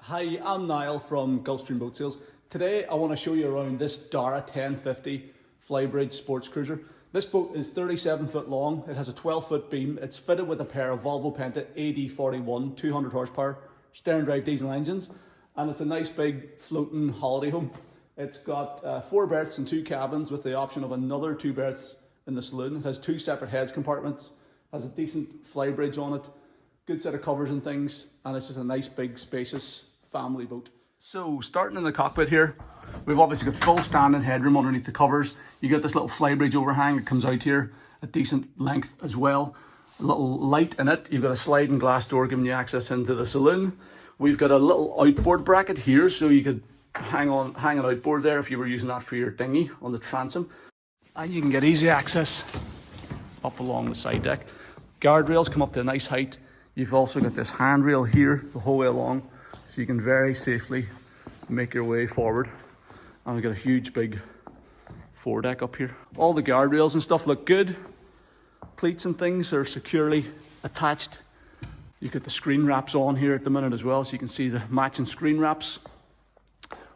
Hi, I'm Niall from Gulfstream Boat Sales. Today I want to show you around this Darragh 1050 Flybridge sports cruiser. This boat is 37 foot long, it has a 12-foot beam, it's fitted with a pair of Volvo Penta AD41 200 horsepower Sterndrive diesel engines, and it's a nice big floating holiday home. It's got 4 berths and 2 cabins with the option of another 2 berths in the saloon. It has 2 separate heads compartments, has a decent flybridge on it, good set of covers and things, and it's just a nice big spacious family boat. So starting in the cockpit here, we've obviously got full standing headroom underneath the covers. You get this little flybridge overhang that comes out here at decent length as well. A little light in it. You've got a sliding glass door giving you access into the saloon. We've got a little outboard bracket here, so you could hang an outboard there if you were using that for your dinghy on the transom. And you can get easy access up along the side deck. Guardrails come up to a nice height. You've also got this handrail here the whole way along, so you can very safely make your way forward. And we've got a huge big foredeck up here. All the guardrails and stuff look good. Pleats and things are securely attached. You've got the screen wraps on here at the minute as well, so you can see the matching screen wraps.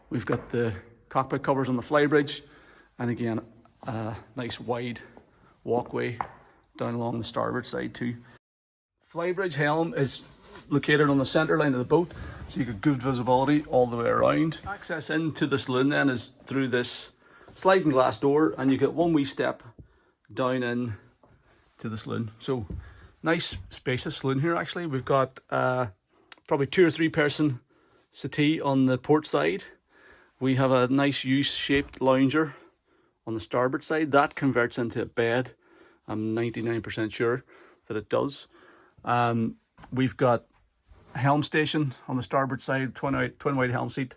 We've got the cockpit covers on the flybridge, and again, a nice wide walkway down along the starboard side too. Flybridge helm is located on the centre line of the boat, so you get good visibility all the way around. Access into the saloon then is through this sliding glass door, and you get one wee step down in to the saloon. So nice spacious saloon here actually. We've got probably 2 or 3 person settee on the port side. We have a nice U-shaped lounger on the starboard side. That converts into a bed. I'm 99% sure that it does. We've got a helm station on the starboard side, twin wide helm seat,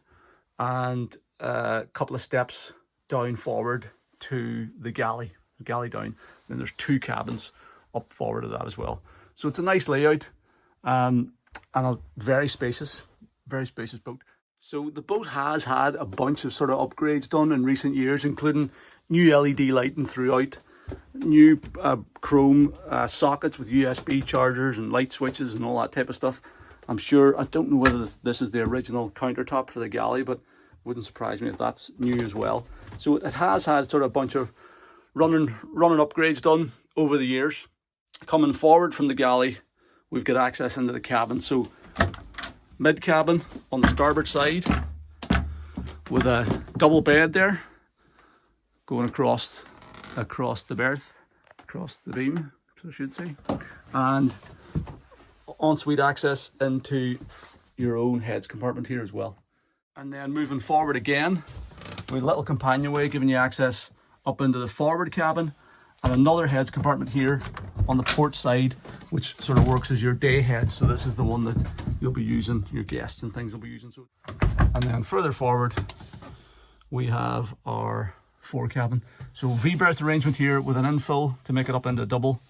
and a couple of steps down forward to the galley down. Then there's 2 cabins up forward of that as well. So it's a nice layout, and a very spacious boat. So the boat has had a bunch of sort of upgrades done in recent years, including new LED lighting throughout, new chrome sockets with USB chargers and light switches and all that type of stuff. I don't know whether this is the original countertop for the galley, but it wouldn't surprise me if that's new as well. So it has had sort of a bunch of running upgrades done over the years. Coming forward from the galley, we've got access into the cabin. So mid cabin on the starboard side with a double bed there going across the berth, across the beam, I should say, and ensuite access into your own heads compartment here as well. And then moving forward again, with a little companionway giving you access up into the forward cabin, and another heads compartment here on the port side, which sort of works as your day head. So this is the one that you'll be using, your guests and things will be using. And then further forward, we have our fore cabin. So V-berth arrangement here with an infill to make it up into a double.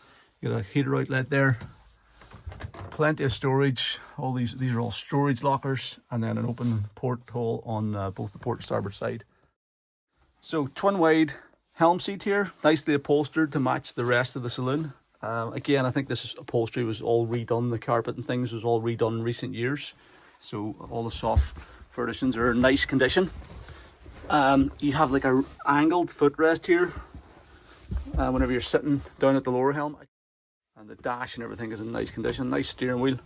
You got a heater outlet there, plenty of storage. All these are all storage lockers, and then an open porthole on both the port and starboard side. So twin wide helm seat here, nicely upholstered to match the rest of the saloon. Again, I think this upholstery was all redone. The carpet and things was all redone in recent years, so all the soft furnishings are in nice condition. You have like a angled footrest here whenever you're sitting down at the lower helm, and the dash and everything is in nice condition. Nice steering wheel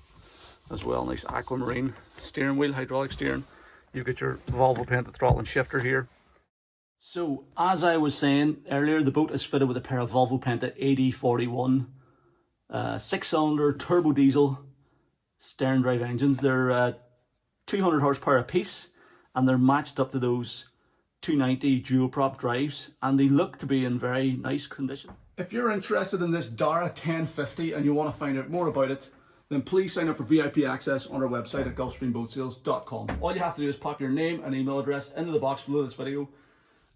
as well, nice aquamarine steering wheel, hydraulic steering. You've got your Volvo Penta throttle and shifter here. So as I was saying earlier, the boat is fitted with a pair of Volvo Penta AD41 6-cylinder turbo diesel sterndrive engines. They're 200 horsepower a piece, and they're matched up to those 290 dual-prop drives, and they look to be in very nice condition. If you're interested in this Darragh 1050 and you want to find out more about it, then please sign up for VIP access on our website at gulfstreamboatsales.com. All you have to do is pop your name and email address into the box below this video,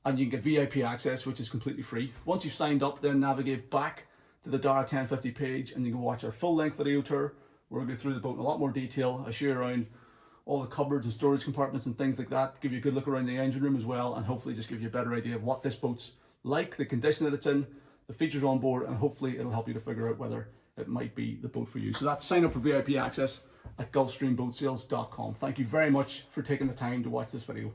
and you can get VIP access, which is completely free. Once you've signed up, then navigate back to the Darragh 1050 page, and you can watch our full-length video tour where we'll go through the boat in a lot more detail. I show you around all the cupboards and storage compartments and things like that, give you a good look around the engine room as well, and hopefully just give you a better idea of what this boat's like, the condition that it's in, the features on board, and hopefully it'll help you to figure out whether it might be the boat for you. So that's sign up for VIP access, at gulfstreamboatsales.com. Thank you very much for taking the time to watch this video.